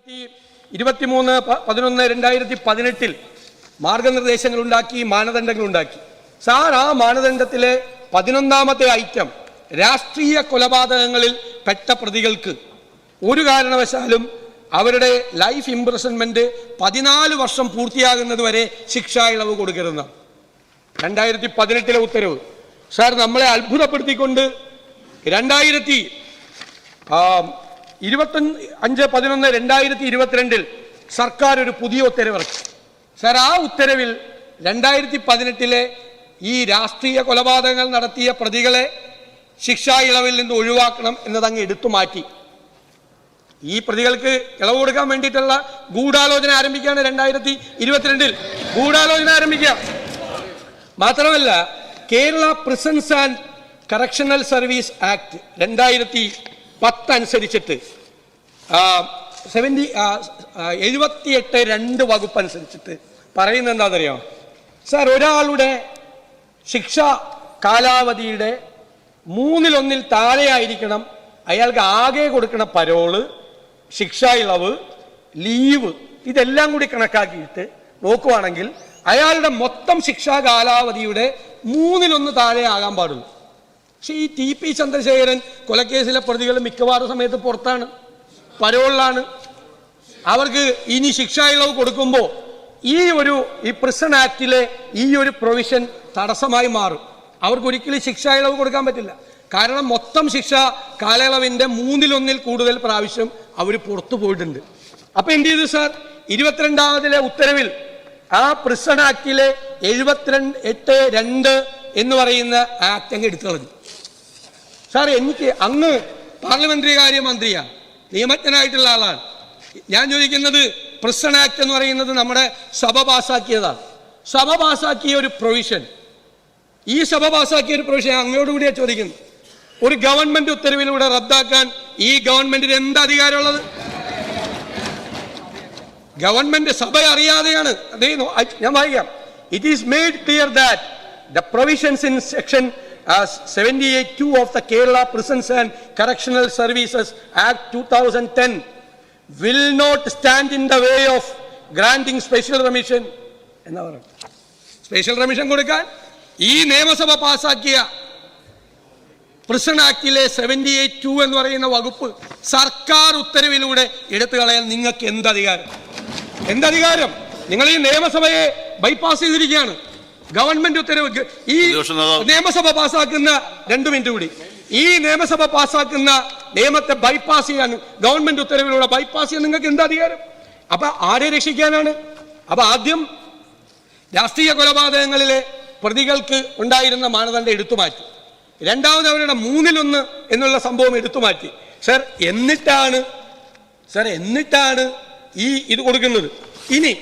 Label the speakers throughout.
Speaker 1: 2023-11-2018 മാർഗനിർദ്ദേശങ്ങളുണ്ടാക്കി, മാനദണ്ഡങ്ങളുണ്ടാക്കി. Sir, ആ മാനദണ്ഡത്തിലെ 11ാമത്തെ item രാഷ്ട്രീയ കൊലപാതകങ്ങളിൽ പെട്ട പ്രതികൾക്ക് ഒരു കാരണവശാലും അവരുടെ ലൈഫ് ഇംപ്രിസൺമെന്റ് 14 വർഷം പൂർത്തിയാകുന്നത് വരെ ശിക്ഷാ ഇളവ് കൊടുക്കരുതെന്ന് 2018 ഉത്തരവ്. സാർ, നമ്മളെ അത്ഭുതപ്പെടുത്തിക്കൊണ്ട് 25/11/2022 സർക്കാർ ഒരു പുതിയ ഉത്തരവിറക്കി. സാർ, ആ ഉത്തരവിൽ 2018 ഈ രാഷ്ട്രീയ കൊലപാതകങ്ങൾ നടത്തിയ പ്രതികളെ ശിക്ഷാ ഇളവിൽ നിന്ന് ഒഴിവാക്കണം എന്നതങ്ങ് എടുത്തു മാറ്റി. ഈ പ്രതികൾക്ക് ഇളവ് കൊടുക്കാൻ വേണ്ടിയിട്ടുള്ള ഗൂഢാലോചന ആരംഭിക്കുകയാണ് 2022 ഗൂഢാലോചന ആരംഭിക്കുക. മാത്രമല്ല, Kerala prisons and correctional service act 2010 അനുസരിച്ചിട്ട് 78(2) വകുപ്പ് അനുസരിച്ചിട്ട് പറയുന്നത് എന്താണെന്നറിയാമോ? സാർ, ഒരാളുടെ ശിക്ഷാ കാലാവധിയുടെ 1/3 താഴെയായിരിക്കണം അയാൾക്ക് ആകെ കൊടുക്കുന്ന പരോള്, ശിക്ഷാ ഇളവ്, ലീവ്, ഇതെല്ലാം കൂടി കണക്കാക്കിയിട്ട് നോക്കുവാണെങ്കിൽ അയാളുടെ മൊത്തം ശിക്ഷാ കാലാവധിയുടെ 1/3 താഴെ ആകാൻ പാടുള്ളൂ. പക്ഷെ ഈ TP ചന്ദ്രശേഖരൻ കൊലക്കേസിലെ പ്രതികൾ മിക്കവാറും സമയത്ത് പുറത്താണ്, പരോളിലാണ്. അവർക്ക് ഇനി ശിക്ഷാ ഇളവ് കൊടുക്കുമ്പോൾ ഈ പ്രിസൺ ആക്ടിലെ ഈ ഒരു പ്രൊവിഷൻ തടസ്സമായി മാറും. അവർക്ക് ഒരിക്കലും ശിക്ഷാ ഇളവ് കൊടുക്കാൻ പറ്റില്ല. കാരണം മൊത്തം ശിക്ഷാ കാലയളവിൻ്റെ 1/3 കൂടുതൽ പ്രാവശ്യം അവർ പുറത്തു പോയിട്ടുണ്ട്. അപ്പൊ എന്ത് ചെയ്തു സാർ? 22ാമതിലെ ഉത്തരവിൽ ആ പ്രിസൺ ആക്ടിലെ 78(2) എന്ന് പറയുന്ന ആക്ട് അങ്ങ് എടുത്തു കളഞ്ഞു. സാർ, എനിക്ക് അങ്ങ് പാർലമെന്ററി കാര്യ മന്ത്രിയാണ്, നിയമജ്ഞനായിട്ടുള്ള ആളാണ്. ഞാൻ ചോദിക്കുന്നത്, പ്രിസൺ ആക്ട് എന്ന് പറയുന്നത് നമ്മുടെ സഭ പാസാക്കിയതാണ്. സഭ പാസാക്കിയ ഒരു പ്രൊവിഷൻ, ഈ സഭ പാസാക്കിയ ഒരു പ്രൊവിഷൻ അങ്ങോട്ടുകൂടിയാണ് ചോദിക്കുന്നത്. ഒരു ഗവൺമെന്റ് ഉത്തരവിലൂടെ റദ്ദാക്കാൻ ഈ ഗവൺമെന്റിന് എന്താ അധികാരമുള്ളത്? ഗവൺമെന്റ് സഭ അറിയാതെയാണ്. ഞാൻ വായിക്കാം. It is made clear that the provisions in section 78(2) of the Kerala Prisons and Correctional Services Act 2010 will not stand in the way of granting special remission. എന്നാ പറയുക? സ്പെഷ്യൽ റെമിഷൻ കൊടുക്കാൻ ഈ നിയമസഭ പാസാക്കിയ പ്രിസൺ ആക്ടിലെ 78(2) എന്ന് പറയുന്ന വകുപ്പ് സർക്കാർ ഉത്തരവിലൂടെ എടുത്തു കളയാൻ നിങ്ങൾക്ക് എന്തധികാരം? എന്തധികാരം? നിങ്ങൾ ഈ നിയമസഭയെ ബൈപ്പാസ് ചെയ്തിരിക്കുകയാണ്. ഗവൺമെന്റ് ഉത്തരവ്, ഈ നിയമസഭ പാസ്സാക്കുന്ന 2 മിനിറ്റ് കൂടി, ഈ നിയമസഭ പാസ്സാക്കുന്ന നിയമത്തെ ബൈപ്പാസ് ചെയ്യാൻ, ഗവൺമെന്റ് ഉത്തരവിലൂടെ ബൈപ്പാസ് ചെയ്യാൻ നിങ്ങൾക്ക് എന്താ അധികാരം? അപ്പൊ ആരെ രക്ഷിക്കാനാണ്? അപ്പൊ ആദ്യം രാഷ്ട്രീയ കൊലപാതകങ്ങളിലെ പ്രതികൾക്ക് ഉണ്ടായിരുന്ന മാനദണ്ഡം എടുത്തുമാറ്റി. രണ്ടാമത് അവരുടെ 1/3 എന്നുള്ള സംഭവം എടുത്തുമാറ്റി. സാർ, എന്നിട്ടാണ് ഈ ഇത് കൊടുക്കുന്നത്. ഇനി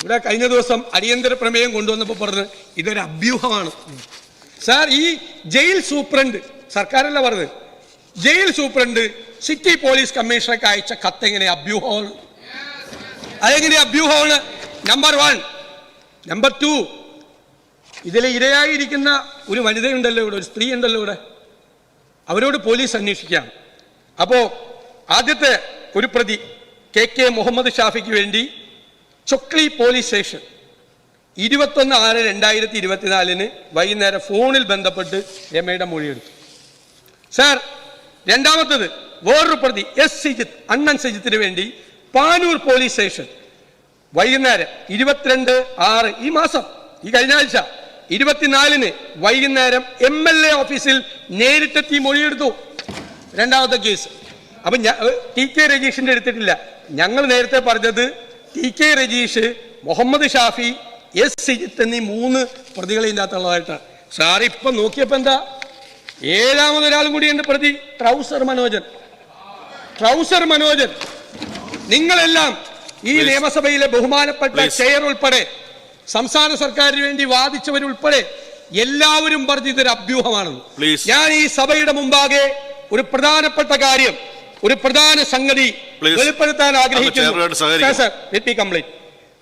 Speaker 1: ഇവിടെ കഴിഞ്ഞ ദിവസം അടിയന്തര പ്രമേയം കൊണ്ടുവന്നപ്പോൾ പറഞ്ഞത് ഇതൊരു അഭ്യൂഹമാണ്. സാർ, ഈ ജയിൽ സൂപ്രണ്ട്, സർക്കാരല്ല പറഞ്ഞത്, ജയിൽ സൂപ്രണ്ട് സിറ്റി പോലീസ് കമ്മീഷണർക്ക് അയച്ച കത്ത് എങ്ങനെ അഭ്യൂഹമാണ്? അതെങ്ങനെ അഭ്യൂഹമാണ്? നമ്പർ 1. നമ്പർ 2, ഇതിൽ ഇരയായിരിക്കുന്ന ഒരു വനിതയുണ്ടല്ലോ ഇവിടെ, ഒരു സ്ത്രീ ഉണ്ടല്ലോ ഇവിടെ, അവരോട് പോലീസ് അന്വേഷിക്കാം. അപ്പോൾ ആദ്യത്തെ ഒരു പ്രതി KK മുഹമ്മദ് ഷാഫിക്ക് വേണ്ടി ചൊക്ലി പോലീസ് സ്റ്റേഷൻ 21/6/2024 വൈകുന്നേരം ഫോണിൽ ബന്ധപ്പെട്ട് രമയുടെ മൊഴിയെടുത്തു. സാർ, രണ്ടാമത്തത് വേറൊരു പ്രതി S. സിജിത്ത്, അണ്ണൻ സിജിത്തിന് വേണ്ടി പാനൂർ പോലീസ് സ്റ്റേഷൻ വൈകുന്നേരം 22/6 ഈ മാസം, ഈ കഴിഞ്ഞ ആഴ്ച 24 വൈകുന്നേരം MLA ഓഫീസിൽ നേരിട്ടെത്തി മൊഴിയെടുത്തു. രണ്ടാമത്തെ കേസ്. അപ്പൊ TK രജീഷിന്റെ എടുത്തിട്ടില്ല. ഞങ്ങൾ നേരത്തെ പറഞ്ഞത് TK രജീഷ്, മുഹമ്മദ് ഷാഫി, S. സിജിത്ത് എന്നീ 3 പ്രതികളെ ഇതിനകത്തുള്ളതായിട്ടാണ്. സാർ, ഇപ്പൊ നോക്കിയപ്പോ എന്താ, 7ാമതൊരാളും കൂടിയുണ്ട് പ്രതി, ട്രൗസർ മനോജൻ. നിങ്ങളെല്ലാം ഈ നിയമസഭയിലെ ബഹുമാനപ്പെട്ട ചെയർ ഉൾപ്പെടെ, സംസ്ഥാന സർക്കാരിന് വേണ്ടി വാദിച്ചവരുൾപ്പെടെ എല്ലാവരും പറഞ്ഞ് ഇതൊരു അഭ്യൂഹമാണെന്ന്. ഞാൻ ഈ സഭയുടെ മുമ്പാകെ ഒരു പ്രധാനപ്പെട്ട കാര്യം, ഒരു പ്രധാന സംഗതി വെളിപ്പെടുത്താൻ ആഗ്രഹിക്കുന്നു.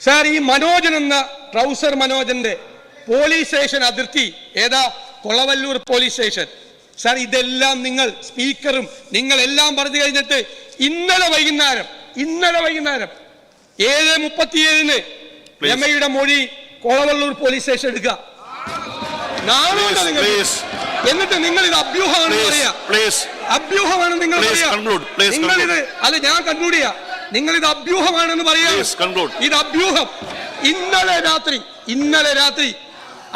Speaker 1: സാർ, ഈ മനോജൻ എന്ന ട്രൗസർ മനോജന്റെ പോലീസ് സ്റ്റേഷൻ അതിർത്തി ഏതാ? Kolavallur police station. സാർ, ഇതെല്ലാം നിങ്ങൾ സ്പീക്കറും നിങ്ങളെല്ലാം പറഞ്ഞു കഴിഞ്ഞിട്ട് ഇന്നലെ വൈകുന്നേരം ഇന്നലെ വൈകുന്നേരം 7:37 രമയുടെ മൊഴി കൊളവള്ളൂർ പോലീസ് സ്റ്റേഷൻ എടുക്കുക. നാളുണ്ട് നിങ്ങൾ. എന്നിട്ട് നിങ്ങൾ ഇത് അഭ്യൂഹമാണെന്ന് പറയാ. അഭ്യൂഹമാണെന്ന് നിങ്ങൾ പറയാ. നിങ്ങളിത് അല്ല, ഞാൻ കൺക്ലൂഡ് ചെയ്യാം. നിങ്ങൾ ഇത് അഭ്യൂഹമാണെന്ന് പറയാ. ഇത് അഭ്യൂഹം. ഇന്നലെ രാത്രി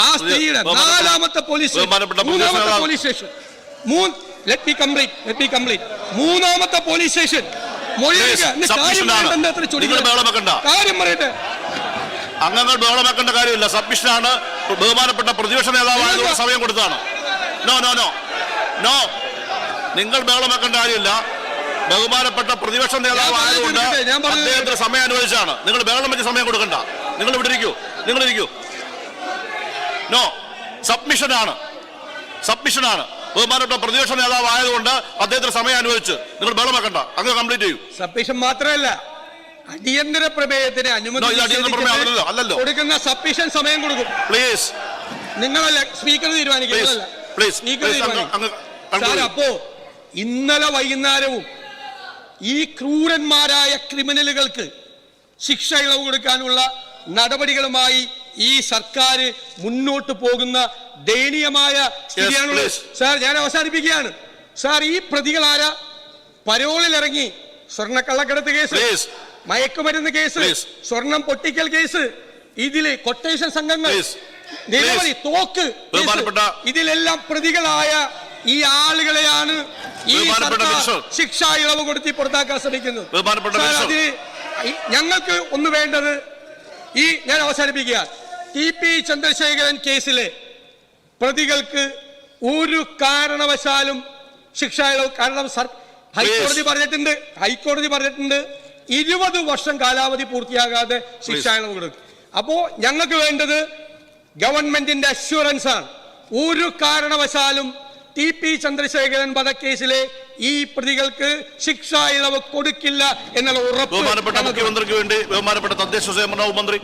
Speaker 1: ആ സ്ത്രീയുടെ 4ാമത്തെ police station, let me complete 3ാമത്തെ പോലീസ് സ്റ്റേഷൻ കാര്യം പറയട്ടെ.
Speaker 2: അംഗങ്ങൾ ബഹളമാക്കേണ്ട കാര്യമില്ല. സബ്മിഷനാണ്. ബഹുമാനപ്പെട്ട പ്രതിപക്ഷ നേതാവായതുകൊണ്ട് സമയം കൊടുത്താണ്. നോ നിങ്ങൾ ബഹളമാക്കേണ്ട കാര്യമില്ല. ബഹുമാനപ്പെട്ട പ്രതിപക്ഷ നേതാവായതുകൊണ്ട് അദ്ദേഹത്തിന് സമയം അനുവദിച്ചാണ്. നിങ്ങൾ ബഹളം വെച്ച് സമയം കൊടുക്കണ്ട. നിങ്ങൾ ഇവിടെ ഇരിക്കൂ. നോ, സബ്മിഷനാണ്. ബഹുമാനപ്പെട്ട പ്രതിപക്ഷ നേതാവായതുകൊണ്ട് അദ്ദേഹത്തിന് സമയം അനുവദിച്ച് നിങ്ങൾ ബഹളമാക്കണ്ട. അങ്ങ് കംപ്ലീറ്റ് ചെയ്യൂ.
Speaker 1: സബ്മിഷൻ മാത്രമല്ല, അടിയന്തര പ്രമേയത്തിന് അനുമതി കൊടുക്കുന്ന സബ്മിഷൻ സമയം കൊടുക്കും.
Speaker 2: പ്ലീസ്,
Speaker 1: നിങ്ങളല്ല സ്പീക്കർ തീരുമാനിക്കുന്നതല്ല. അപ്പോ ഇന്നലെ വൈകുന്നേരവും ഈ ക്രൂരന്മാരായ ക്രിമിനലുകൾക്ക് ശിക്ഷ ഇളവ് കൊടുക്കാനുള്ള നടപടികളുമായി ഈ സർക്കാർ മുന്നോട്ട് പോകുന്ന ദയനീയമായ സ്ഥിതിയാണുള്ളത്. സാർ, ഞാൻ അവസാനിപ്പിക്കുകയാണ്. സാർ, ഈ പ്രതികളാരാ? പരോളിലിറങ്ങി സ്വർണ്ണക്കള്ളക്കടത്ത് കേസ്, മയക്കുമരുന്ന് കേസ്, സ്വർണം പൊട്ടിക്കൽ കേസ്, ഇതില് കൊട്ടേഷൻ സംഘങ്ങൾ, നിരവധി തോക്ക്, ഇതിലെല്ലാം പ്രതികളായ ഈ ആളുകളെയാണ് ഈ ശിക്ഷാ ഇളവ് കൊടുത്തി പുറത്താക്കാൻ ശ്രമിക്കുന്നത്. അതിന് ഞങ്ങൾക്ക് ഒന്ന് വേണ്ടത്, ഞാൻ അവസാനിപ്പിക്കുക, TP ചന്ദ്രശേഖരൻ കേസിലെ പ്രതികൾക്ക് ഒരു കാരണവശാലും ശിക്ഷാ ഇളവ്, കാരണം ഹൈക്കോടതി പറഞ്ഞിട്ടുണ്ട് 20 വർഷം കാലാവധി പൂർത്തിയാകാതെ ശിക്ഷാ ഇളവ് കൊടുക്കും. അപ്പോ ഞങ്ങൾക്ക് വേണ്ടത് ഗവൺമെന്റിന്റെ അഷ്വറൻസ് ആണ്. ഒരു കാരണവശാലും TP ചന്ദ്രശേഖരൻ വധക്കേസിലെ ഈ പ്രതികൾക്ക് ശിക്ഷാ ഇളവ് കൊടുക്കില്ല എന്നുള്ള ഉറപ്പ്.
Speaker 2: ബഹുമാനപ്പെട്ട മുഖ്യമന്ത്രിക്ക് വേണ്ടി ബഹുമാനപ്പെട്ട തദ്ദേശ സ്വയംഭരണ മന്ത്രി.